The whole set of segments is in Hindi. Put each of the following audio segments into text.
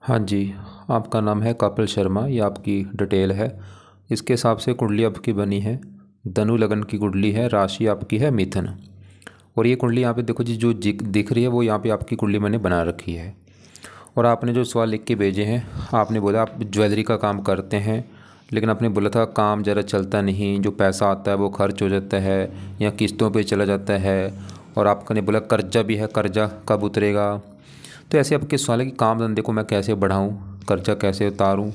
हाँ जी, आपका नाम है कपिल शर्मा, ये आपकी डिटेल है। इसके हिसाब से कुंडली आपकी बनी है, धनु लगन की कुंडली है, राशि आपकी है मिथुन। और ये कुंडली यहाँ पे देखो जी, जो दिख रही है वो यहाँ पे आपकी कुंडली मैंने बना रखी है। और आपने जो सवाल लिख के भेजे हैं, आपने बोला आप ज्वेलरी का काम करते हैं, लेकिन आपने बोला था काम ज़रा चलता नहीं, जो पैसा आता है वो खर्च हो जाता है या किस्तों पे चला जाता है। और आपने बोला कर्जा भी है, कर्जा कब उतरेगा। तो ऐसे आपके सवाल है कि काम धंधे को मैं कैसे बढ़ाऊँ, कर्जा कैसे उतारूँ,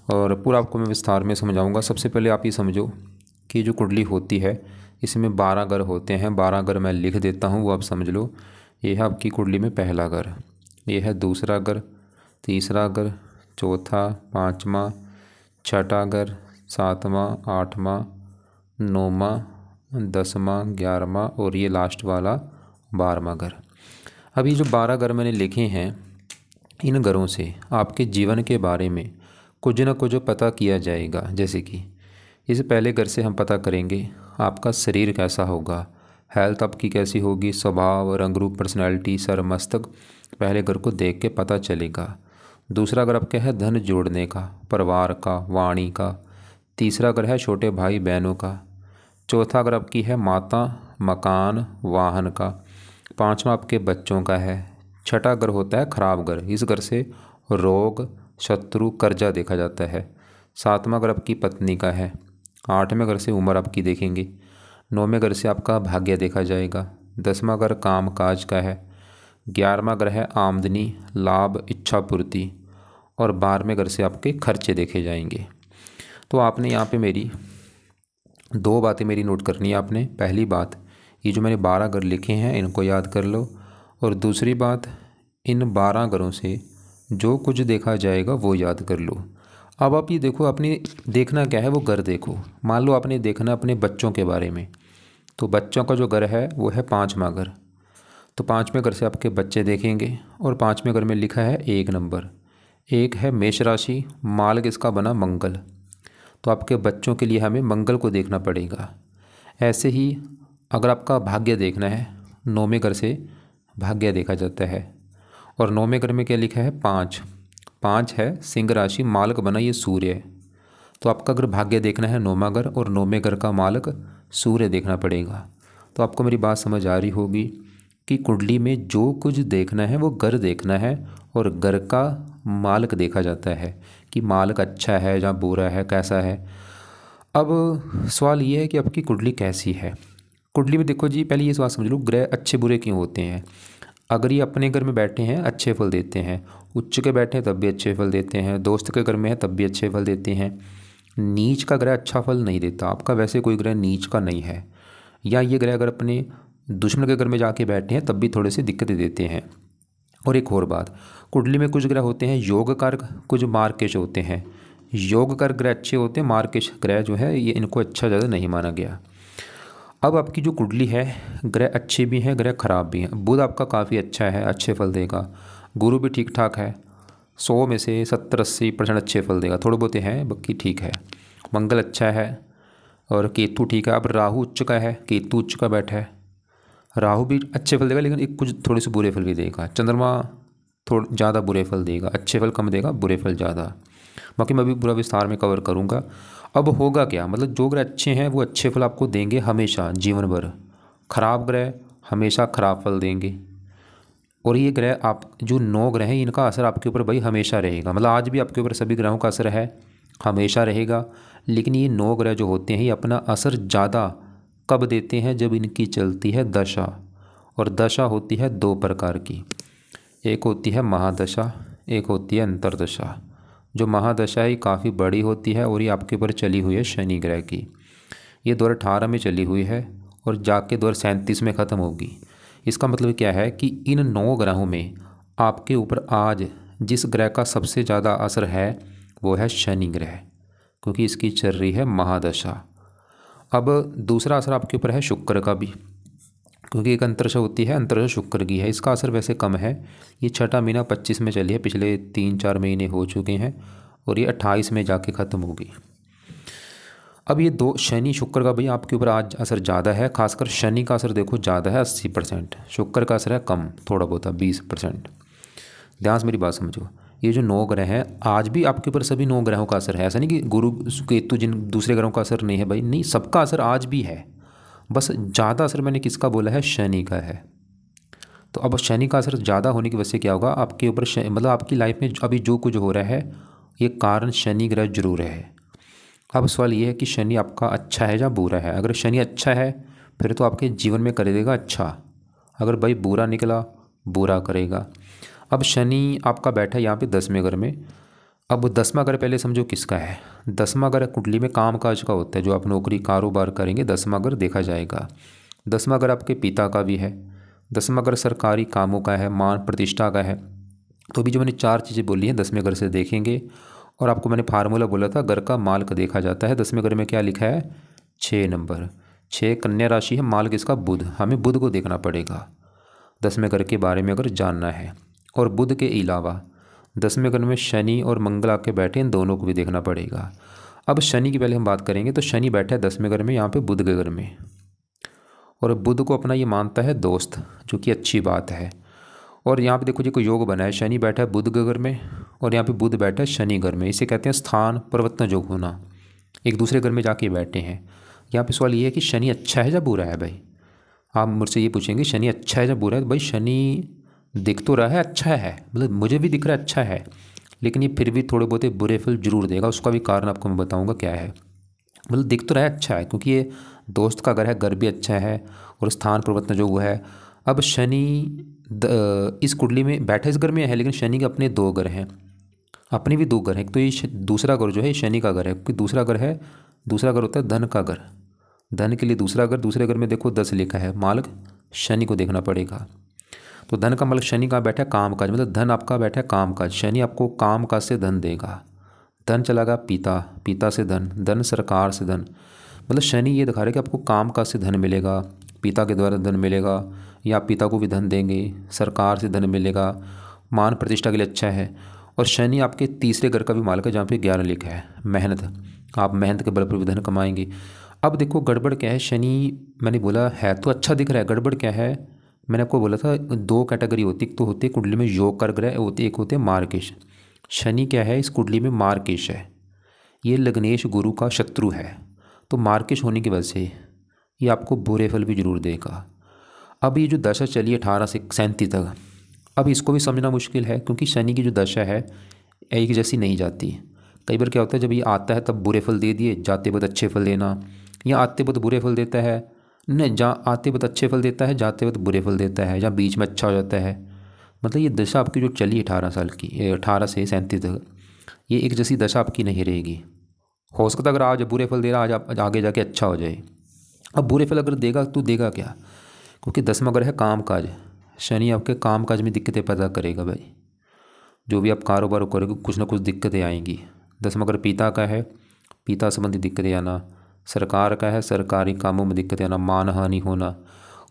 और पूरा आपको मैं विस्तार में समझाऊंगा। सबसे पहले आप ये समझो कि जो कुंडली होती है इसमें 12 घर होते हैं। 12 घर मैं लिख देता हूँ, वो आप समझ लो। ये है आपकी कुंडली में पहला घर, ये है दूसरा घर, तीसरा घर, चौथा, पाँचवा, छठा घर, सातवां, आठवां, नौवां, 10वां, 11वां और ये लास्ट वाला 12वां घर। अभी जो 12 घर मैंने लिखे हैं, इन घरों से आपके जीवन के बारे में कुछ न कुछ पता किया जाएगा। जैसे कि इस पहले घर से हम पता करेंगे आपका शरीर कैसा होगा, हेल्थ आपकी कैसी होगी, स्वभाव, रंग रूप, पर्सनैलिटी, सर मस्तक, पहले घर को देख के पता चलेगा। दूसरा घर आपका है धन जोड़ने का, परिवार का, वाणी का। तीसरा घर है छोटे भाई बहनों का। चौथा घर आपकी है माता, मकान, वाहन का। पांचवा आपके बच्चों का है। छठा घर होता है खराब घर, इस घर से रोग, शत्रु, कर्जा देखा जाता है। सातवां घर आपकी पत्नी का है। आठवें घर से उम्र आपकी देखेंगे। नौवें घर से आपका भाग्य देखा जाएगा। 10वां घर काम काज का है। 11वां घर है आमदनी, लाभ, इच्छा पूर्ति। और 12वें घर से आपके खर्चे देखे जाएंगे। तो आपने यहाँ पे मेरी दो बातें मेरी नोट करनी है आपने। पहली बात, ये जो मैंने 12 घर लिखे हैं इनको याद कर लो। और दूसरी बात, इन 12 घरों से जो कुछ देखा जाएगा वो याद कर लो। अब आप ये देखो, आपने देखना क्या है वो घर देखो। मान लो आपने देखना अपने बच्चों के बारे में, तो बच्चों का जो घर है वो है 5वां घर। तो 5वें घर से आपके बच्चे देखेंगे। और 5वें घर में लिखा है 1 नंबर। एक है मेष राशि, माल किसका बना, मंगल। तो आपके बच्चों के लिए हमें मंगल को देखना पड़ेगा। ऐसे ही अगर आपका भाग्य देखना है, 9वें घर से भाग्य देखा जाता है। और 9वें घर में क्या लिखा है, 5। 5 है सिंह राशि, मालक बना ये सूर्य है। तो आपका अगर भाग्य देखना है 9वां घर, और 9वें घर का मालक सूर्य देखना पड़ेगा। तो आपको मेरी बात समझ आ रही होगी कि कुंडली में जो कुछ देखना है वो घर देखना है, और घर का मालक देखा जाता है कि मालक अच्छा है या बुरा है, कैसा है। अब सवाल ये है कि आपकी कुंडली कैसी है। कुंडली में देखो जी, पहले ये सवाल समझ लो, ग्रह अच्छे बुरे क्यों होते हैं। अगर ये अपने घर में बैठे हैं अच्छे फल देते हैं, उच्च के बैठे हैं तब भी अच्छे फल देते हैं, दोस्त के घर में है तब भी अच्छे फल देते हैं। नीच का ग्रह अच्छा फल नहीं देता, आपका वैसे कोई ग्रह नीच का नहीं है। या ये ग्रह अगर अपने दुश्मन के घर में जाके बैठे हैं तब भी थोड़े से दिक्कतें देते हैं। और एक और बात, कुंडली में कुछ ग्रह होते हैं योग कारक, कुछ मार्केश होते हैं। योग कारक ग्रह अच्छे होते हैं, मार्केश ग्रह जो है ये इनको अच्छा ज़्यादा नहीं माना गया। अब आपकी जो कुंडली है, ग्रह अच्छे भी हैं ग्रह खराब भी हैं। बुध आपका काफ़ी अच्छा है, अच्छे फल देगा। गुरु भी ठीक ठाक है, 100 में से 70-80% अच्छे फल देगा, थोड़े बहुत हैं बाकी ठीक है। मंगल अच्छा है, और केतु ठीक है। अब राहु उच्च का है, केतु उच्च का बैठा है। राहु भी अच्छे फल देगा, लेकिन एक कुछ थोड़े से बुरे फल भी देगा। चंद्रमा थोड़ा ज़्यादा बुरे फल देगा, अच्छे फल कम देगा, बुरे फल ज़्यादा। बाकी मैं अभी पूरा विस्तार में कवर करूँगा। अब होगा क्या, मतलब जो ग्रह अच्छे हैं वो अच्छे फल आपको देंगे हमेशा जीवन भर। खराब ग्रह हमेशा खराब फल देंगे। और ये ग्रह, आप जो 9 ग्रह हैं इनका असर आपके ऊपर भाई हमेशा रहेगा। मतलब आज भी आपके ऊपर सभी ग्रहों का असर है, हमेशा रहेगा। लेकिन ये 9 ग्रह जो होते हैं ये अपना असर ज़्यादा कब देते हैं, जब इनकी चलती है दशा। और दशा होती है 2 प्रकार की, एक होती है महादशा, एक होती है अंतरदशा। जो महादशा है ये काफ़ी बड़ी होती है, और ये आपके ऊपर चली हुई है शनि ग्रह की। ये 2018 में चली हुई है और जाके 2037 में ख़त्म होगी। इसका मतलब क्या है कि इन 9 ग्रहों में आपके ऊपर आज जिस ग्रह का सबसे ज़्यादा असर है वो है शनि ग्रह, क्योंकि इसकी चल रही है महादशा। अब दूसरा असर आपके ऊपर है शुक्र का भी, क्योंकि एक अंतर्दशा होती है, अंतर्दशा शुक्र की है। इसका असर वैसे कम है। ये छठा महीना 25 में चली है, पिछले 3-4 महीने हो चुके हैं, और ये 28 में जाके ख़त्म होगी। अब ये 2 शनि शुक्र का भाई आपके ऊपर आज असर ज़्यादा है। खासकर शनि का असर देखो ज़्यादा है 80%, शुक्र का असर है कम, थोड़ा बहुत 20%। ध्यान से मेरी बात समझो। ये जो 9 ग्रह हैं आज भी आपके ऊपर सभी 9 ग्रहों का असर है। ऐसा नहीं कि गुरु केतु जिन दूसरे ग्रहों का असर नहीं है भाई, नहीं, सबका असर आज भी है। बस ज़्यादा असर मैंने किसका बोला है, शनि का है। तो अब शनि का असर ज़्यादा होने की वजह से क्या होगा आपके ऊपर, मतलब आपकी लाइफ में अभी जो कुछ हो रहा है ये कारण शनि ग्रह जरूर है। अब सवाल ये है कि शनि आपका अच्छा है या बुरा है। अगर शनि अच्छा है फिर तो आपके जीवन में कर देगा अच्छा, अगर भाई बुरा निकला बुरा करेगा। अब शनि आपका बैठा है यहाँ पे 10वें घर में। अब 10वां घर पहले समझो किसका है, 10वां घर कुंडली में काम काज का होता है, जो आप नौकरी कारोबार करेंगे 10वां घर देखा जाएगा। 10वां घर आपके पिता का भी है, 10वां घर सरकारी कामों का है, मान प्रतिष्ठा का है। तो अभी जो मैंने 4 चीज़ें बोली हैं 10वें घर से देखेंगे। और आपको मैंने फार्मूला बोला था घर का माल का देखा जाता है। 10वें घर में क्या लिखा है, 6 नंबर, 6 कन्या राशि है, माल किसका, बुध। हमें बुध को देखना पड़ेगा 10वें घर के बारे में अगर जानना है। और बुध के अलावा 10वें घर में शनि और मंगल आके बैठे, इन दोनों को भी देखना पड़ेगा। अब शनि की पहले हम बात करेंगे। तो शनि बैठा है 10वें घर में यहाँ पे बुध के घर में, और बुध को अपना ये मानता है दोस्त, जो कि अच्छी बात है। और यहाँ पे देखो जी कोई योग बना है, शनि बैठा है बुध के घर में और यहाँ पे बुध बैठा है शनि घर में। इसे कहते हैं स्थान परिवर्तन योग होना, एक दूसरे घर में जाके बैठे हैं। यहाँ पे सवाल ये है कि शनि अच्छा है या बुरा है भाई। आप मुझसे ये पूछेंगे शनि अच्छा है या बुरा है, तो भाई शनि दिख तो रहा है अच्छा है, मतलब मुझे भी दिख रहा है अच्छा है, लेकिन ये फिर भी थोड़े बहुत बुरे फल जरूर देगा। उसका भी कारण आपको मैं बताऊँगा क्या है। मतलब दिख तो रहा है अच्छा है क्योंकि ये दोस्त का घर है, घर भी अच्छा है और स्थान परिवर्तन जो हुआ है। अब शनि इस कुंडली में बैठा इस घर में है, लेकिन शनि के अपने 2 घर हैं, अपने भी 2 घर हैं। तो ये दूसरा घर जो है शनि का घर है, क्योंकि दूसरा घर है, दूसरा घर होता है धन का घर। धन के लिए दूसरा घर, दूसरे घर में देखो 10 लिखा है, मालक शनि को देखना पड़ेगा। तो धन का मालक शनि का बैठा है काम काज, मतलब धन आपका बैठा है काम काज। शनि आपको काम काज से धन देगा। धन चला गया पिता, पिता से धन, धन सरकार से धन। मतलब शनि ये दिखा रहा है कि आपको काम काज से धन मिलेगा, पिता के द्वारा धन मिलेगा, या आप पिता को भी धन देंगे, सरकार से धन मिलेगा, मान प्रतिष्ठा के लिए अच्छा है। और शनि आपके तीसरे घर का भी मालिक है, जहाँ पे 11 लिखा है, मेहनत। आप मेहनत के बल पर भी धन कमाएंगे। अब देखो गड़बड़ क्या है, शनि मैंने बोला है तो अच्छा दिख रहा है, गड़बड़ क्या है, मैंने आपको बोला था 2 कैटेगरी होती, एक तो होती है कुंडली में योग कर ग्रह होती, एक होते हैं मार्केश। शनि क्या है इस कुंडली में, मार्केश है, ये लग्नेश गुरु का शत्रु है। तो मार्केश होने की वजह से ये आपको बुरे फल भी जरूर देगा। अब ये जो दशा चली 18 से 37 तक, अब इसको भी समझना मुश्किल है, क्योंकि शनि की जो दशा है एक जैसी नहीं जाती। कई बार क्या होता है जब ये आता है तब बुरे फल दे दिए, जाते वक्त अच्छे फल देना, या आते वक्त बुरे फल देता है, नहीं जहाँ आते वक्त अच्छे फल देता है, जाते वक्त बुरे फल देता है, या बीच में अच्छा हो जाता है। मतलब ये दशा आपकी जो चली 18 साल की, 18 से 37 तक, ये एक जैसी दशा आपकी नहीं रहेगी। हो सकता है अगर आज बुरे फल दे रहा, आज आगे जाके अच्छा हो जाए। अब बुरे फल अगर देगा तो देगा क्या, क्योंकि 10वां घर है काम काज, शनि आपके काम काज में दिक्कतें पैदा करेगा भाई। जो भी आप कारोबार करोगे कुछ ना कुछ दिक्कतें आएंगी। 10वां घर पिता का है, पिता संबंधी दिक्कतें आना, सरकार का है, सरकारी कामों में दिक्कतें आना, मान हानि होना,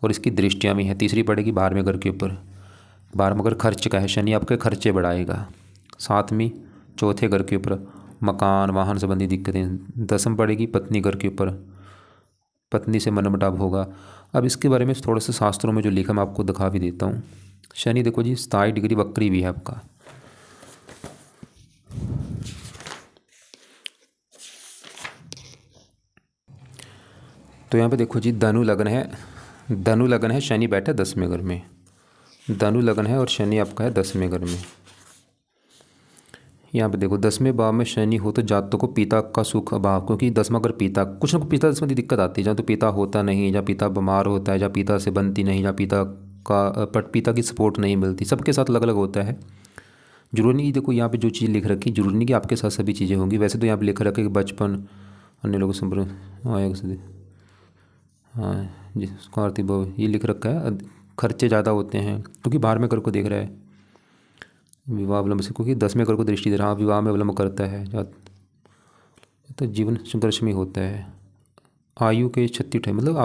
और इसकी दृष्टियाँ भी हैं। तीसरी पड़ेगी 12वें घर के ऊपर, 12वां घर खर्च का है, शनि आपके खर्चे बढ़ाएगा। 7वीं चौथे घर के ऊपर मकान वाहन संबंधी दिक्कतें। 10वीं पड़ेगी पत्नी घर के ऊपर, पत्नी से मनमुटाव होगा। अब इसके बारे में थोड़ा सा शास्त्रों में जो लिखा मैं आपको दिखा भी देता हूँ। शनि देखो जी 27 डिग्री वक्री भी है आपका। तो यहाँ पे देखो जी धनु लग्न है, धनु लग्न है, शनि बैठा है 10वें घर में, धनु लग्न है और शनि आपका है 10वें घर में। यहाँ पे देखो 10वें भाव में शनि हो तो जातकों को पिता का सुख अभाव, क्योंकि 10वां घर पिता, कुछ ना कुछ पिता संबंधी दिक्कत आती है, जहाँ तो पिता होता नहीं, या पिता बीमार होता है, या पिता से बनती नहीं, या पिता पिता की सपोर्ट नहीं मिलती। सबके साथ अलग अलग होता है, जरूरी नहीं। देखो यहाँ पे जो चीज़ लिख रखी जरूरी नहीं कि आपके साथ सभी चीज़ें होंगी। वैसे तो यहाँ पे लिख रखा है कि बचपन अन्य लोगों से हाँ जी कार्तिक भाव ये लिख रखा है, खर्चे ज़्यादा होते हैं क्योंकि बाहर में घर को देख रहा है। विवाह विलंब से, क्योंकि 10वें घर को दृष्टि दे रहा है, विवाह में विलंब करता है तो जीवन संघर्ष में होता है। आयु के 36 है, मतलब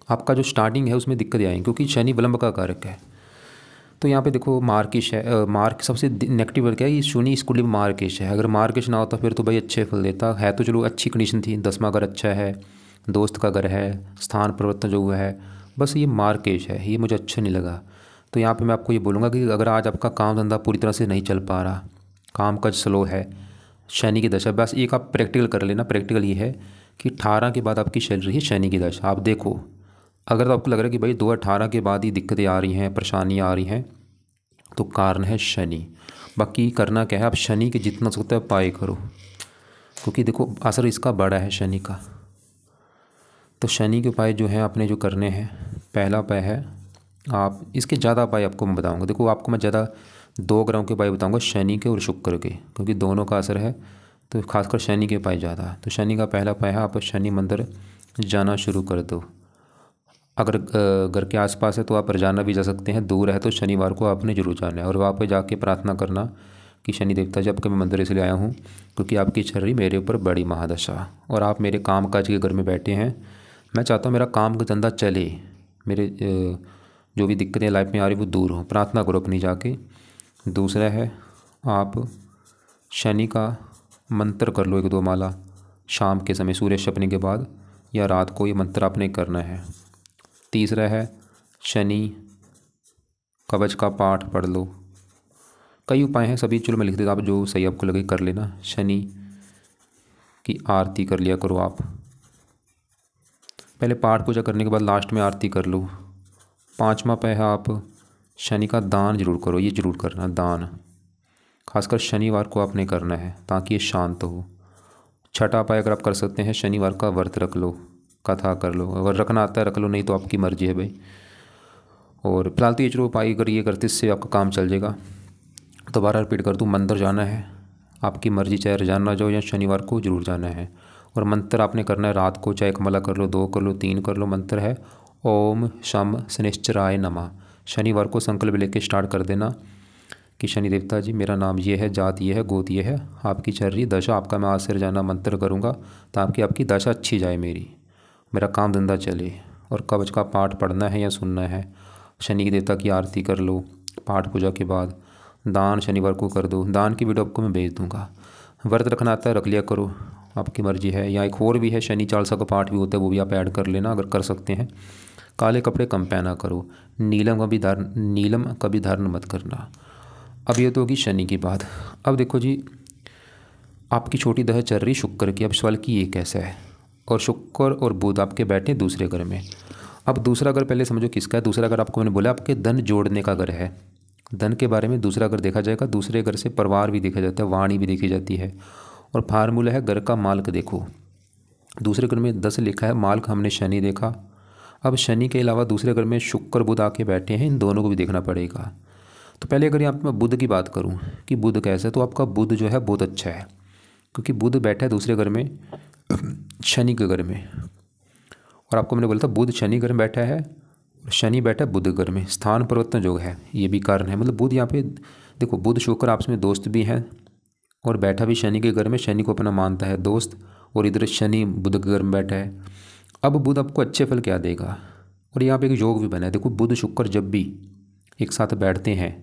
आपका जो स्टार्टिंग है उसमें दिक्कत आएंगी, क्योंकि शनि विलंब का कारक है। तो यहाँ पे देखो मार्किश है, मार्क सबसे नेगेटिव वर्ग है, ये शनि इस कुंडली में मार्किश है। अगर मार्किश ना होता फिर तो भाई अच्छे फल देता है, तो चलो अच्छी कंडीशन थी, 10वां घर अच्छा है, दोस्त का घर है, स्थान परिवर्तन जो हुआ है, बस ये मार्केश है, ये मुझे अच्छा नहीं लगा। तो यहाँ पे मैं आपको ये बोलूँगा कि अगर आज आपका काम धंधा पूरी तरह से नहीं चल पा रहा, काम काज स्लो है, शनि की दशा, बस एक आप प्रैक्टिकल कर लेना। प्रैक्टिकल ये है कि 18 के बाद आपकी चल रही है शनि की दशा। आप देखो, अगर तो आपको लग रहा है कि भाई 2018 के बाद ही दिक्कतें आ रही हैं, परेशानियाँ आ रही हैं, तो कारण है शनि। बाकी करना क्या है, आप शनि के जितना सकते हैं उपाय करो, क्योंकि देखो असर इसका बड़ा है शनि का। तो शनि के उपाय जो हैं आपने जो करने हैं, पहला उपाय है, आप इसके ज़्यादा उपाय आपको मैं बताऊंगा। देखो आपको मैं ज़्यादा 2 ग्रहों के उपाय बताऊंगा, शनि के और शुक्र के, क्योंकि दोनों का असर है, तो खासकर शनि के उपाय ज़्यादा। तो शनि का पहला उपाय है, आप शनि मंदिर जाना शुरू कर दो। अगर घर के आसपास है तो आप रोजाना भी जा सकते हैं, दूर है तो शनिवार को आपने जरूर जाना है और वहाँ पे जाके प्रार्थना करना कि शनि देवता जी, आपके मैं मंदिर इसलिए आया हूँ क्योंकि आपकी चल रही मेरे ऊपर बड़ी महादशा और आप मेरे काम काज के घर में बैठे हैं। मैं चाहता हूँ मेरा काम का धंधा चले, मेरे जो भी दिक्कतें लाइफ में आ रही वो दूर हो। प्रार्थना करो अपनी जाके। दूसरा है, आप शनि का मंत्र कर लो 1-2 माला शाम के समय सूर्य छपने के बाद या रात को, ये मंत्र आपने करना है। तीसरा है, शनि कवच का पाठ पढ़ लो। कई उपाय हैं, सभी चलो मैं लिख देता, आप जो सही आपको लगे कर लेना। शनि की आरती कर लिया करो आप, पहले पाठ पूजा करने के बाद लास्ट में आरती कर लो। 5वां उपाय है, आप शनि का दान जरूर करो, ये जरूर करना दान, खासकर शनिवार को आपने करना है ताकि ये शांत हो। 6वां उपाय अगर आप कर सकते हैं, शनिवार का व्रत रख लो, कथा कर लो, अगर रखना आता है रख लो, नहीं तो आपकी मर्जी है भाई। और फिलहाल तो ये चलो उपाय अगर ये करते इससे आपका काम चल जाएगा। दोबारा रिपीट कर दूँ, मंदिर जाना है, आपकी मर्जी, चाहे रोजाना जाओ या शनिवार को जरूर जाना है। और मंत्र आपने करना है रात को, चाहे 1 माला कर लो, 2 कर लो, 3 कर लो। मंत्र है ओम शम शनिश्चराय नमः। शनिवार को संकल्प लेके स्टार्ट कर देना कि शनि देवता जी, मेरा नाम ये है, जात ये है, गोत ये है, आपकी चल रही दशा, आपका मैं आज से रोजाना मंत्र करूँगा ताकि आपकी दशा अच्छी जाए, मेरा काम धंधा चले। और कवच का पाठ पढ़ना है या सुनना है। शनि देवता की आरती कर लो पाठ पूजा के बाद। दान शनिवार को कर दो, दान की वीडियो आपको मैं भेज दूँगा। व्रत रखना आता है रख लिया करो, आपकी मर्जी है। या एक और भी है, शनि चालीसा का पाठ भी होता है, वो भी आप ऐड कर लेना अगर कर सकते हैं। काले कपड़े कम पहना करो, नीलम का भी धारण मत करना। अब ये तो होगी शनि की बात। अब देखो जी, आपकी छोटी दशा चल रही शुक्र की। अब सवाल कि ये कैसा है, और शुक्र और बुध आपके बैठे दूसरे घर में। अब दूसरा घर पहले समझो किसका है। दूसरा घर आपको मैंने बोला आपके धन जोड़ने का घर है, धन के बारे में दूसरा घर देखा जाएगा। दूसरे घर से परिवार भी देखा जाता है, वाणी भी देखी जाती है। और फार्मूला है घर का माल्क देखो, दूसरे घर में 10 लिखा है, माल्क हमने शनि देखा। अब शनि के अलावा दूसरे घर में शुक्र बुध आके बैठे हैं, इन दोनों को भी देखना पड़ेगा। तो पहले अगर यहाँ पर मैं बुध की बात करूँ कि बुध कैसा है, तो आपका बुध जो है बहुत अच्छा है, क्योंकि बुध बैठा है दूसरे घर में शनि के घर में। और आपको मैंने बोला था बुध शनि घर में बैठा है, शनि बैठा है बुध घर में, स्थान परिवर्तन योग है, ये भी कारण है। मतलब बुध यहाँ पे देखो, बुध शुक्र आपस में दोस्त भी हैं और बैठा भी शनि के घर में, शनि को अपना मानता है दोस्त, और इधर शनि बुध के घर में बैठा है। अब बुध आपको अच्छे फल क्या देगा, और यहाँ पे एक योग भी बना है। देखो बुध शुक्र जब भी एक साथ बैठते हैं,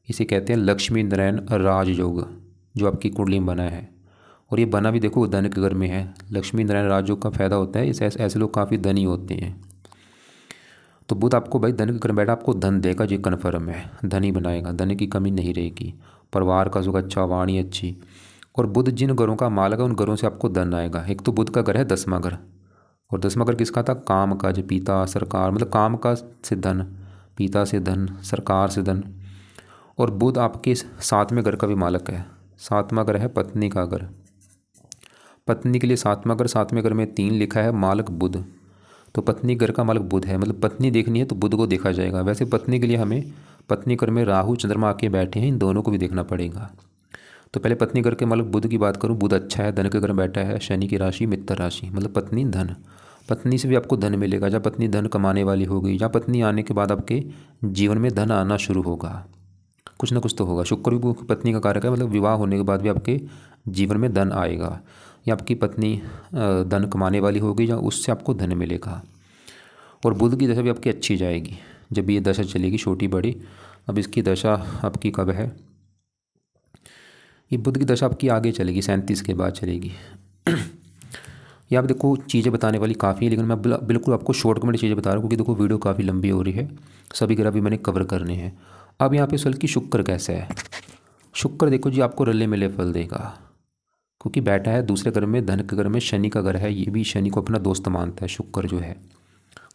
इसे कहते हैं लक्ष्मी नारायण राज योग, जो आपकी कुंडली में बना है। और ये बना भी देखो धन के घर में है। लक्ष्मी नारायण राज योग का फायदा होता है, ऐसे लोग काफ़ी धनी होते हैं। तो बुध आपको भाई धन के घर में बैठा आपको धन देगा, जो कन्फर्म है, धनी बनाएगा, धन की कमी नहीं रहेगी, परिवार का सुख अच्छा, वाणी अच्छी। और बुध जिन घरों का मालक है उन घरों से आपको धन आएगा। एक तो बुध का घर है 10वां घर, और 10वां घर किसका था, काम काज, पिता सरकार, मतलब काम काज से धन, पिता से धन, सरकार से धन। और बुध आपके 7वें घर का भी मालक है। 7वां घर है पत्नी का घर, पत्नी के लिए 7वां घर, 7वें घर में 3 लिखा है, मालक बुध, तो पत्नी घर का मालक बुध है। मतलब पत्नी देखनी है तो बुध को देखा जाएगा। वैसे पत्नी के लिए हमें पत्नी घर में राहु चंद्रमा आके बैठे हैं, इन दोनों को भी देखना पड़ेगा। तो पहले पत्नी घर के मालक बुध की बात करूँ, बुध अच्छा है, धन के घर में बैठा है, शनि की राशि मित्र राशि, मतलब पत्नी धन, पत्नी से भी आपको धन मिलेगा। जब पत्नी धन कमाने वाली होगी, या पत्नी आने के बाद आपके जीवन में धन आना शुरू होगा, कुछ ना कुछ तो होगा। शुक्र भी पत्नी का कारक है, मतलब विवाह होने के बाद भी आपके जीवन में धन आएगा, या आपकी पत्नी धन कमाने वाली होगी या उससे आपको धन मिलेगा। और बुध की दशा भी आपकी अच्छी जाएगी जब ये दशा चलेगी, छोटी बड़ी। अब इसकी दशा आपकी कब है, ये बुध की दशा आपकी आगे चलेगी, 37 के बाद चलेगी। ये आप देखो चीज़ें बताने वाली काफ़ी है, लेकिन मैं बिल्कुल आपको शॉर्ट में चीज़ें बता रहा हूँ, क्योंकि देखो वीडियो काफ़ी लंबी हो रही है, सभी ग्रह भी मैंने कवर करने हैं। अब यहाँ पे सवाल कि शुक्र कैसे है। शुक्र देखो जी आपको रले मिले फल देगा, क्योंकि बैठा है दूसरे घर में, धन के घर में, शनि का घर है, ये भी शनि को अपना दोस्त मानता है। शुक्र जो है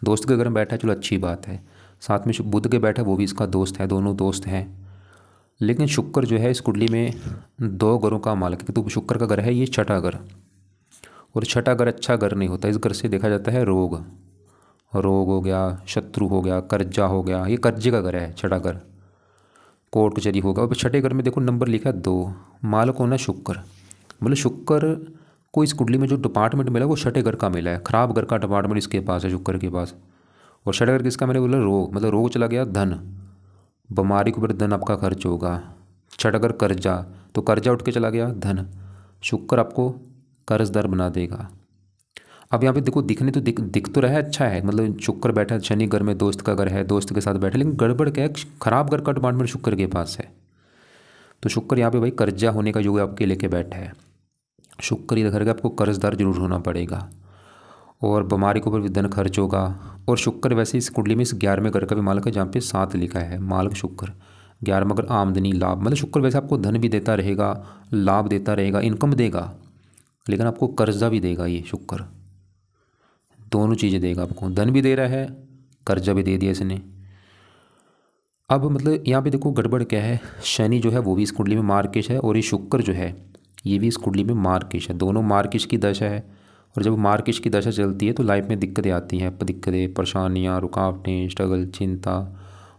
दोस्त के घर में बैठा है, चलो अच्छी बात है। साथ में बुध के बैठा है, वो भी इसका दोस्त है, दोनों दोस्त हैं। लेकिन शुक्र जो है इस कुंडली में 2 घरों का मालिक है। तो शुक्र का घर है ये छठा घर, और छठा घर अच्छा घर नहीं होता। इस घर से देखा जाता है रोग, रोग हो गया, शत्रु हो गया, कर्जा हो गया, ये कर्जे का घर है छठा घर, कोर्ट कचहरी होगा। और छठे घर में देखो नंबर लिखा है 2, मालिक होना शुक्र। मतलब शुक्र को इस कुंडली में जो डिपार्टमेंट मिला वो छठे घर का मिला है, खराब घर का डिपार्टमेंट इसके पास है, शुक्र के पास। और छठे घर किसका, मैंने बोला रोग, मतलब रोग चला गया, धन, बीमारी के ऊपर धन आपका खर्च होगा। छठा घर कर्जा, तो कर्जा उठ के चला गया धन, शुक्र आपको कर्जदार बना देगा। अब यहाँ पे देखो दिखने तो दिख तो रहा है अच्छा है, मतलब शुक्र बैठा है शनि घर में, दोस्त का घर है, दोस्त के साथ बैठे, लेकिन गड़बड़ क्या है, खराब घर का डिपार्टमेंट शुक्र के पास है। तो शुक्र यहाँ पे भाई कर्जा होने का योग आपके लेके बैठा है। शुक्र ये घर का आपको कर्जदार जरूर होना पड़ेगा, और बीमारी के ऊपर भी धन खर्च होगा। और शुक्र वैसे इस कुंडली में इस 11वें घर का भी मालिक है, जहाँ पे 7 लिखा है, मालिक शुक्र। 11वां घर आमदनी लाभ, मतलब शुक्र वैसे आपको धन भी देता रहेगा, लाभ देता रहेगा, इनकम देगा, लेकिन आपको कर्जा भी देगा। ये शुक्र दोनों चीज़ें देगा आपको, धन भी दे रहा है, कर्जा भी दे दिया इसने। अब मतलब यहाँ पे देखो गड़बड़ क्या है, शनि जो है वो भी इस कुंडली में मार्केश है, और ये शुक्र जो है ये भी इस कुंडली में मार्केश है, दोनों मार्केश की दशा है। और जब मार्केश की दशा चलती है तो लाइफ में दिक्कतें आती हैं, दिक्कतें, परेशानियाँ, रुकावटें, स्ट्रगल, चिंता।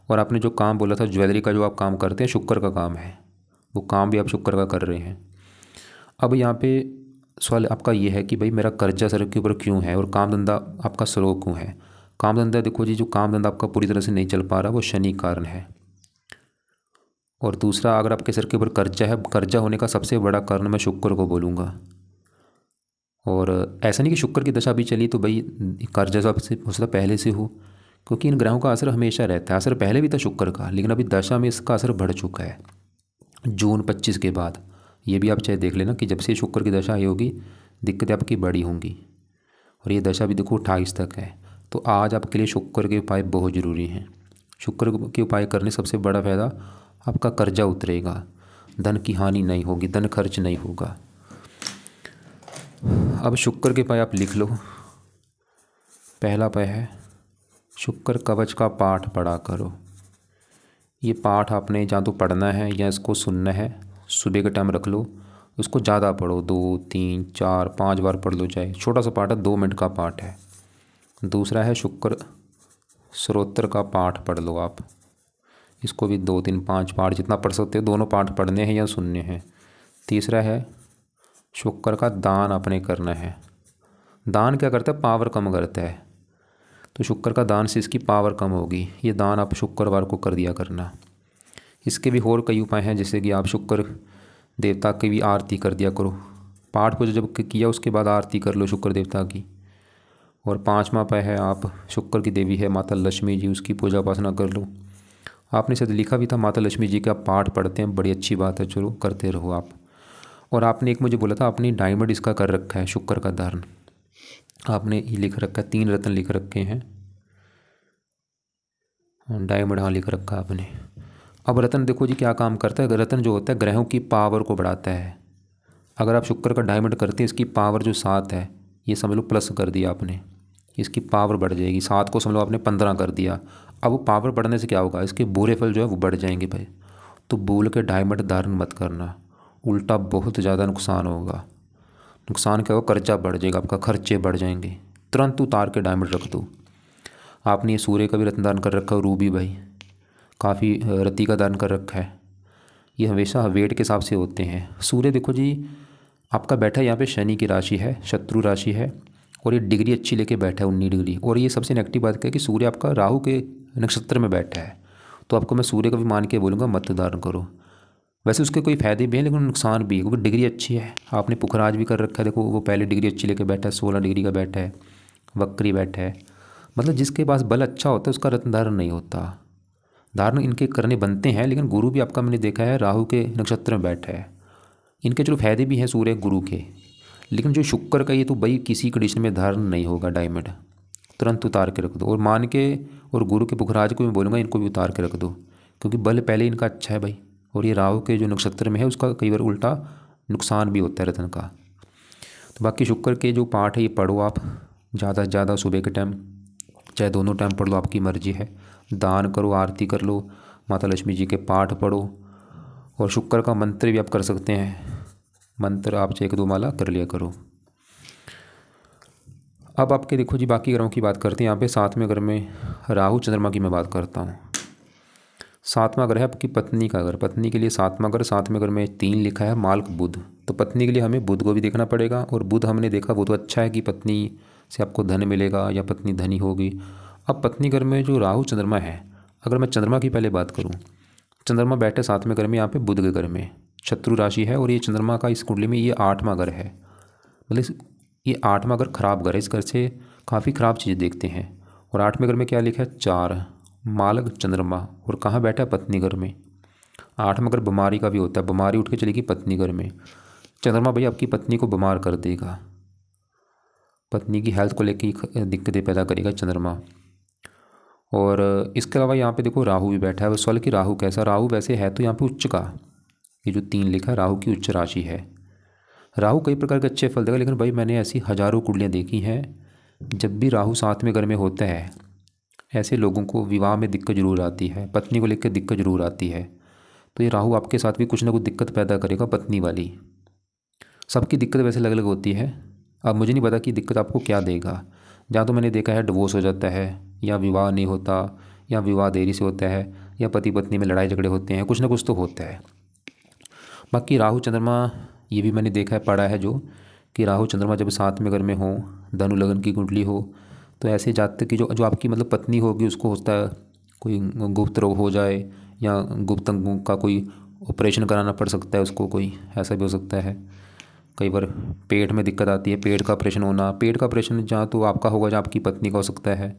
और आपने जो काम बोला था ज्वेलरी का जो आप काम करते हैं, शुक्र का काम है, वो काम भी आप शुक्र का कर रहे हैं। अब यहाँ पे सवाल आपका ये है कि भाई मेरा कर्जा सर के ऊपर क्यों है, और काम धंधा आपका स्लो क्यों है। काम धंधा देखो जी, जो काम धंधा आपका पूरी तरह से नहीं चल पा रहा वो शनि कारण है। और दूसरा, अगर आपके सर के ऊपर कर्जा है, कर्जा होने का सबसे बड़ा कारण मैं शुक्र को बोलूँगा। और ऐसा नहीं कि शुक्र की दशा भी चली तो भाई कर्जा सबसे हो सकता पहले से हो, क्योंकि इन ग्रहों का असर हमेशा रहता है। असर पहले भी था शुक्र का, लेकिन अभी दशा में इसका असर बढ़ चुका है जून 25 के बाद। ये भी आप चाहे देख लेना कि जब से शुक्र की दशा आई होगी दिक्कतें आपकी बड़ी होंगी, और ये दशा भी देखो 28 तक है। तो आज आपके लिए शुक्र के उपाय बहुत ज़रूरी हैं। शुक्र के उपाय करने सबसे बड़ा फ़ायदा, आपका कर्जा उतरेगा, धन की हानि नहीं होगी, धन खर्च नहीं होगा। अब शुक्र के उपाय आप लिख लो। पहला उपाय है शुक्र कवच का पाठ पढ़ा करो। ये पाठ आपने या तो पढ़ना है या इसको सुनना है। सुबह का टाइम रख लो, उसको ज़्यादा पढ़ो, 2, 3, 4, 5 बार पढ़ लो, चाहे छोटा सा पाठ है, 2 मिनट का पाठ है। दूसरा है शुक्र स्तोत्र का पाठ पढ़ लो आप, इसको भी 2, 3, 5 पाठ जितना पढ़ सकते हो, दोनों पाठ पढ़ने हैं या सुनने हैं। तीसरा है शुक्र का दान आपने करना है। दान क्या करता है, पावर कम करता है, तो शुक्र का दान से इसकी पावर कम होगी। ये दान आप शुक्रवार को कर दिया करना। इसके भी और कई उपाय हैं, जैसे कि आप शुक्र देवता की भी आरती कर दिया करो। पाठ को जब किया उसके बाद आरती कर लो शुक्र देवता की। और 5वां उपाय है, आप शुक्र की देवी है माता लक्ष्मी जी, उसकी पूजा उपासना कर लो। आपने शायद लिखा भी था माता लक्ष्मी जी का पाठ पढ़ते हैं, बड़ी अच्छी बात है, चलो करते रहो आप। और आपने एक मुझे बोला था, आपने डायमंड इसका कर रखा है शुक्र का धारण, आपने ये लिख रखा है, 3 रत्न लिख रखे हैं, डायमंड हाँ लिख रखा है आपने। अब रत्न देखो जी क्या काम करता है, रत्न जो होता है ग्रहों की पावर को बढ़ाता है। अगर आप शुक्र का डायमंड करते हैं, इसकी पावर जो 7 है, ये समझ लो प्लस कर दिया आपने, इसकी पावर बढ़ जाएगी। 7 को समझ लो आपने 15 कर दिया। अब वो पावर बढ़ने से क्या होगा, इसके बुरे फल जो है वो बढ़ जाएंगे भाई। तो भूल के डायमंड धारण मत करना, उल्टा बहुत ज़्यादा नुकसान होगा। नुकसान क्या होगा, कर्जा बढ़ जाएगा आपका, खर्चे बढ़ जाएंगे। तुरंत उतार के डायमंड रख दो। आपने ये सूर्य का भी रत्न दान कर रखा है, रूबी भाई काफ़ी रत्ती का दान कर रखा है। ये हमेशा वेट के हिसाब से होते हैं। सूर्य देखो जी आपका बैठा है यहाँ पे, शनि की राशि है, शत्रु राशि है, और ये डिग्री अच्छी लेके बैठा है 19 डिग्री। और ये सबसे नेगेटिव बात क्या है कि सूर्य आपका राहु के नक्षत्र में बैठा है। तो आपको मैं सूर्य का भी मान के बोलूँगा मत धारण करो। वैसे उसके कोई फ़ायदे भी हैं लेकिन नुकसान भी है, क्योंकि डिग्री अच्छी है। आपने पुखराज भी कर रखा है, देखो वो पहले डिग्री अच्छी लेके बैठा है, 16 डिग्री का बैठा है, वक्री बैठा है। मतलब जिसके पास बल अच्छा होता है उसका रत्न धारण नहीं होता। धारण इनके करने बनते हैं, लेकिन गुरु भी आपका मैंने देखा है राहु के नक्षत्र में बैठा है। इनके चलो फायदे भी हैं सूर्य गुरु के, लेकिन जो शुक्र का ये तो भाई किसी कंडीशन में धारण नहीं होगा डायमंड, तुरंत उतार के रख दो। और मान के और गुरु के पुखराज को मैं बोलूँगा इनको भी उतार के रख दो, क्योंकि बल पहले इनका अच्छा है भाई। और ये राहु के जो नक्षत्र में है उसका कई बार उल्टा नुकसान भी होता है रत्न का। तो बाकी शुक्र के जो पाठ है ये पढ़ो आप ज़्यादा से ज़्यादा, सुबह के टाइम चाहे दोनों टाइम पढ़ लो, आपकी मर्जी है। दान करो, आरती कर लो, माता लक्ष्मी जी के पाठ पढ़ो, और शुक्र का मंत्र भी आप कर सकते हैं। मंत्र आप चाहे 1-2 माला कर लिया करो। अब आपके देखो जी बाकी ग्रहों की बात करते हैं। यहाँ पे 7वें घर में राहु चंद्रमा की मैं बात करता हूँ। 7वां घर है आपकी पत्नी का घर। पत्नी के लिए 7वां घर, 7वें घर में 3 लिखा है, माल्क बुध। तो पत्नी के लिए हमें बुध को भी देखना पड़ेगा। और बुध हमने देखा वो तो अच्छा है कि पत्नी से आपको धन मिलेगा या पत्नी धनी होगी। अब पत्नी घर में जो राहु चंद्रमा है, अगर मैं चंद्रमा की पहले बात करूँ, चंद्रमा बैठे 7वें घर में, यहाँ पे बुध के घर में, शत्रु राशि है। और ये चंद्रमा का इस कुंडली में ये 8वां घर है, मतलब ये 8वां घर खराब घर है। इस घर से काफ़ी ख़राब चीज़ें देखते हैं। और 8वें घर में क्या लिखा है, 4 मालक चंद्रमा, और कहाँ बैठा है, पत्नी घर में। 8वां घर बीमारी का भी होता है, बीमारी उठ के चलेगी पत्नी घर में। चंद्रमा भाई आपकी पत्नी को बीमार कर देगा, पत्नी की हेल्थ को लेकर दिक्कतें पैदा करेगा चंद्रमा। और इसके अलावा यहाँ पे देखो राहु भी बैठा है। वो सवाल कि राहु कैसा, राहु वैसे है तो यहाँ पे उच्च का, ये जो 3 लिखा है राहु की उच्च राशि है। राहु कई प्रकार के अच्छे फल देगा, लेकिन भाई मैंने ऐसी हज़ारों कुंडलियाँ देखी हैं, जब भी राहु 7वें घर में होता है ऐसे लोगों को विवाह में दिक्कत जरूर आती है, पत्नी को लेकर दिक्कत जरूर आती है। तो ये राहु आपके साथ भी कुछ ना कुछ दिक्कत पैदा करेगा, पत्नी वाली। सबकी दिक्कत वैसे अलग अलग होती है। अब मुझे नहीं पता कि दिक्कत आपको क्या देगा। जहाँ तो मैंने देखा है डिवोर्स हो जाता है, या विवाह नहीं होता, या विवाह देरी से होता है, या पति पत्नी में लड़ाई झगड़े होते हैं, कुछ ना कुछ तो होता है। बाकी राहु चंद्रमा ये भी मैंने देखा है, पढ़ा है जो, कि राहु चंद्रमा जब 7वें घर में हो, धनु लगन की कुंडली हो, तो ऐसे जातक की जो आपकी मतलब पत्नी होगी उसको होता है कोई गुप्त रोग हो जाए, या गुप्त अंगों का कोई ऑपरेशन कराना पड़ सकता है उसको, कोई ऐसा भी हो सकता है। कई बार पेट में दिक्कत आती है, पेट का ऑपरेशन होना। पेट का ऑपरेशन जहाँ तो आपका होगा, जहाँ आपकी पत्नी का हो सकता है,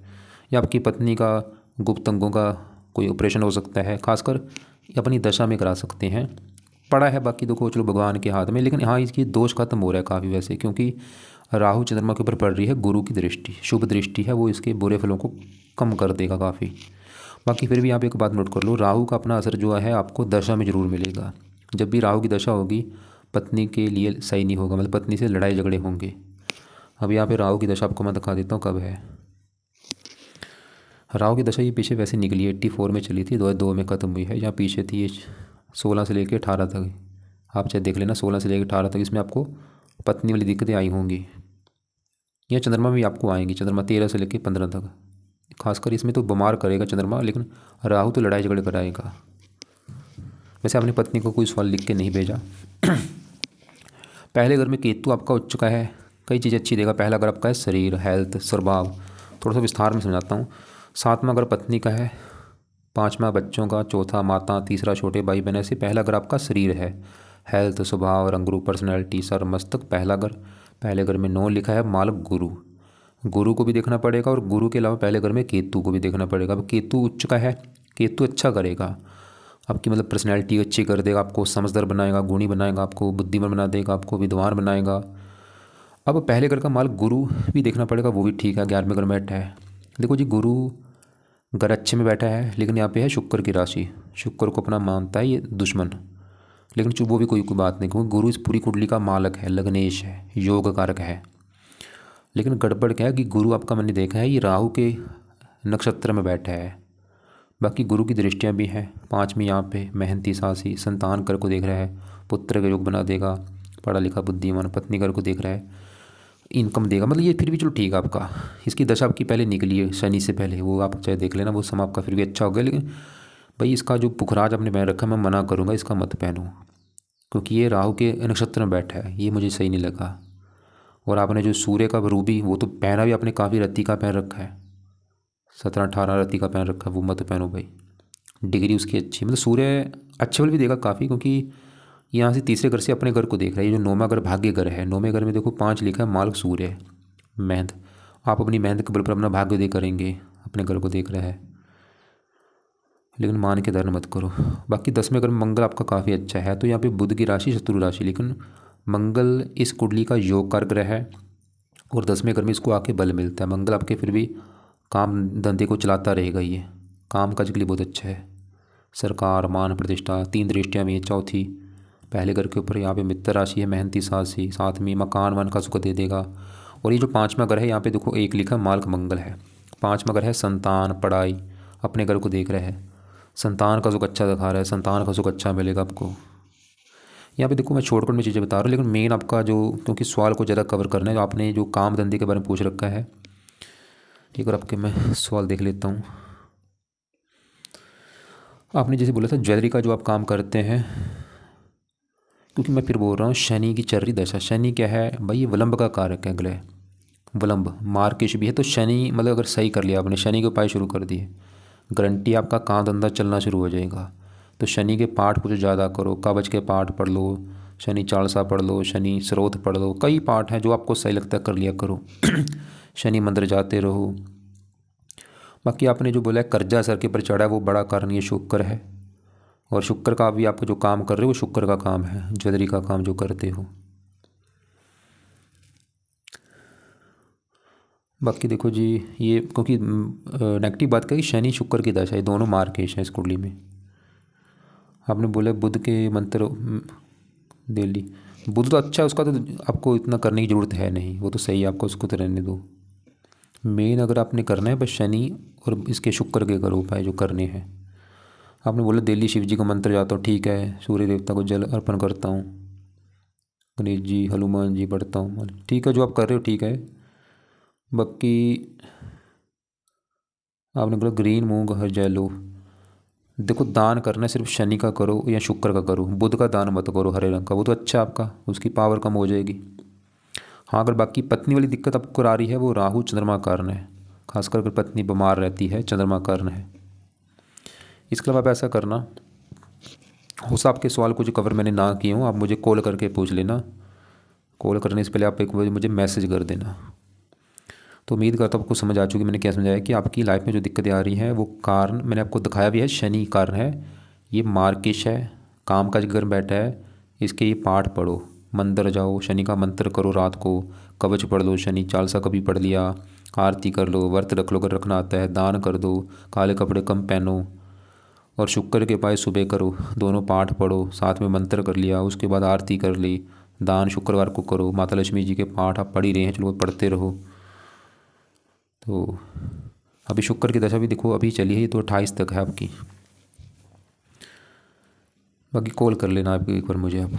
या आपकी पत्नी का गुप्त अंगों का कोई ऑपरेशन हो सकता है। खासकर अपनी दशा में करा सकते हैं, पड़ा है। बाकी देखो चलो भगवान के हाथ में। लेकिन हाँ, इसकी दोष खत्म हो रहा है काफ़ी वैसे, क्योंकि राहु चंद्रमा के ऊपर पड़ रही है गुरु की दृष्टि, शुभ दृष्टि है, वो इसके बुरे फलों को कम कर देगा काफ़ी। बाकी फिर भी आप एक बात नोट कर लो, राहु का अपना असर जो है आपको दशा में ज़रूर मिलेगा। जब भी राहु की दशा होगी पत्नी के लिए सही नहीं होगा, मतलब पत्नी से लड़ाई झगड़े होंगे। अब यहाँ पे राहु की दशा आपको मैं दिखा देता हूँ कब है। राहु की दशा ये पीछे वैसे निकली 84 में चली थी, 2002 में ख़त्म हुई है। यहाँ पीछे थी ये 16 से लेकर 18 तक, आप चाहे देख लेना, 16 से लेकर 18 तक। इसमें आपको पत्नी वाली दिक्कतें आई होंगी, या चंद्रमा भी आपको आएंगी, चंद्रमा 13 से लेकर 15 तक। खासकर इसमें तो बीमार करेगा चंद्रमा, लेकिन राहु तो लड़ाई झगड़े कराएगा। वैसे आपने पत्नी को कोई सवाल लिख के नहीं भेजा। पहले घर में केतु आपका उच्च का है, कई चीज़ें अच्छी देगा। पहला घर आपका है शरीर, हेल्थ, स्वभाव, थोड़ा सा विस्तार में समझाता हूँ। 7वां घर पत्नी का है, 5वां बच्चों का, चौथा माता, तीसरा छोटे भाई बहन। ऐसे पहला घर आपका शरीर है, हेल्थ, स्वभाव, रंग रूप, पर्सनैलिटी, सर, मस्तक, पहला घर। पहले घर में 9 लिखा है, मालक गुरु, गुरु को भी देखना पड़ेगा। और गुरु के अलावा पहले घर में केतु को भी देखना पड़ेगा। अब केतु उच्च का है, केतु अच्छा करेगा आपकी, मतलब पर्सनैलिटी अच्छी कर देगा, आपको समझदार बनाएगा, गुणी बनाएगा, आपको बुद्धिमान बना देगा, आपको विद्वान बनाएगा। अब पहले घर का माल गुरु भी देखना पड़ेगा, वो भी ठीक है, 11वें घर में बैठा है। देखो जी, गुरु घर अच्छे में बैठा है, लेकिन यहाँ पे है शुक्र की राशि, शुक्र को अपना मानता है ये दुश्मन। लेकिन चुप वो भी कोई बात नहीं, क्योंकि गुरु इस पूरी कुंडली का मालक है, लग्नेश है, योग कारक है। लेकिन गड़बड़ क्या है कि गुरु आपका मैंने देखा है ये राहु के नक्षत्र में बैठा है। बाकी गुरु की दृष्टियाँ भी हैं। 5वीं यहाँ पे मेहनती, साहसी, संतान कर को देख रहा है, पुत्र का योग बना देगा, पढ़ा लिखा बुद्धिमान। पत्नी कर को देख रहा है, इनकम देगा, मतलब ये फिर भी चलो ठीक है आपका। इसकी दशा आपकी पहले निकली है शनि से पहले, वो आप चाहे देख लेना, वो समय आपका फिर भी अच्छा हो गया। लेकिन भाई इसका जो पुखराज आपने पहन रखा है, मैं मना करूँगा इसका मत पहनो, क्योंकि ये राहु के नक्षत्र में बैठा है, ये मुझे सही नहीं लगा। और आपने जो सूर्य का रूबी, वो तो पहना भी आपने काफ़ी रत्ती का पहन रखा है, 17-18 रत्ती का पहन रखा है, वो मत पहनो भाई। डिग्री उसकी अच्छी, मतलब सूर्य अच्छे फल भी देगा काफ़ी, क्योंकि यहाँ से तीसरे घर से अपने घर को देख रहा है। ये जो 9वां घर भाग्य घर है, 9वें घर में देखो 5 लिखा है, मालक सूर्य, मेहनत। आप अपनी मेहनत के बल पर अपना भाग्योदय करेंगे, अपने घर को देख रहा है, लेकिन मान के धर्म मत करो। बाकी 10वें घर में मंगल आपका काफ़ी अच्छा है, तो यहाँ पे बुध की राशि शत्रु राशि, लेकिन मंगल इस कुंडली का योगकार ग्रह है और 10वें घर में इसको आके बल मिलता है। मंगल आपके फिर भी काम धंधे को चलाता रहेगा, ये काम काज के लिए बहुत अच्छा है। सरकार, मान प्रतिष्ठा, 3 दृष्टियाँ भी है। चौथी पहले घर के ऊपर यहाँ पे मित्र राशि है, मेहनती साहसी। 7वीं मकान वन का सुख दे देगा। और ये जो 5वां घर है यहाँ पे देखो एक लिखा मार्ग मंगल है। 5वां घर है संतान, पढ़ाई, अपने घर को देख रहे हैं। संतान का सुख अच्छा दिखा रहा है, संतान का सुख अच्छा मिलेगा आपको। यहाँ पे देखो मैं शॉर्टकट में चीज़ें बता रहा हूँ, लेकिन मेन आपका जो, क्योंकि सवाल को ज़्यादा कवर करना है, जो आपने जो काम धंधे के बारे में पूछ रखा है, एक बार आपके मैं सवाल देख लेता हूँ। आपने जैसे बोला था ज्वेलरी का जो आप काम करते हैं, क्योंकि मैं फिर बोल रहा हूँ शनि की चल रही दशा। शनि क्या है भाई, ये विलंब का कारक है। ग्रह विलंब मार्केश भी है, तो शनि मतलब अगर सही कर लिया आपने, शनि के उपाय शुरू कर दिए, गारंटी आपका काम धंधा चलना शुरू हो जाएगा। तो शनि के पाठ कुछ ज़्यादा करो, कवच के पाठ पढ़ लो, शनि चालीसा पढ़ लो, शनि स्रोत पढ़ लो, कई पाठ हैं जो आपको सही लगता है कर लिया करो। शनि मंदिर जाते रहो। बाकी आपने जो बोला है कर्जा सर के ऊपर चढ़ा है, वो बड़ा कारण ये शुक्र है। और शुक्र का भी आपको जो काम कर रहे हो वो शुक्र का काम है, ज्वेलरी का काम जो करते हो। बाकी देखो जी, ये क्योंकि नेगेटिव बात कही, शनि शुक्र की दशा, ये दोनों मार्केश हैं इस कुंडली में। आपने बोला बुध के मंत्र दिल्ली, बुध तो अच्छा है, उसका तो आपको इतना करने की ज़रूरत है नहीं, वो तो सही है, आपको उसको तो रहने दो। मेन अगर आपने करना है बस शनि और इसके शुक्र के करो उपाय जो करने हैं। आपने बोला दिल्ली शिव जी का मंत्र जाता हूँ, ठीक है, सूर्य देवता को जल अर्पण करता हूँ, गणेश जी, हनुमान जी पढ़ता हूँ, ठीक है, जो आप कर रहे हो ठीक है। बाकी आपने बोला ग्रीन मूंग हर जैलो, देखो दान करना है सिर्फ शनि का करो या शुक्र का करो, बुध का दान मत करो हरे रंग का, वो तो अच्छा आपका, उसकी पावर कम हो जाएगी। हाँ, अगर बाकी पत्नी वाली दिक्कत आपको आ रही है, वो राहु चंद्रमा कारण है, खासकर अगर पत्नी बीमार रहती है, चंद्रमा कारण है। इसके अलावा आप ऐसा करना, हो सकता आपके सवाल को जो कवर मैंने ना किए हों, आप मुझे कॉल करके पूछ लेना। कॉल करने से पहले आप एक मुझे मैसेज कर देना। तो उम्मीद करता हूँ आपको समझ आ चुकी, मैंने क्या समझाया कि आपकी लाइफ में जो दिक्कतें आ रही हैं वो कारण मैंने आपको दिखाया भी है, शनि कारण है, ये मार्केश है, काम काज घर बैठा है, इसके ये पाठ पढ़ो, मंदिर जाओ, शनि का मंत्र करो, रात को कवच पढ़ लो, शनि चालीसा कभी पढ़ लिया, आरती कर लो, व्रत रख लो अगर रखना आता है, दान कर दो, काले कपड़े कम पहनो, और शुक्र के उपाय सुबह करो, दोनों पाठ पढ़ो, साथ में मंत्र कर लिया, उसके बाद आरती कर ली, दान शुक्रवार को करो, माता लक्ष्मी जी के पाठ आप पढ़ ही रहे हैं, चलो पढ़ते रहो। तो अभी शुक्र की दशा भी देखो अभी चली है, तो 28 तक है आपकी। बाकी कॉल कर लेना आप एक बार मुझे आप।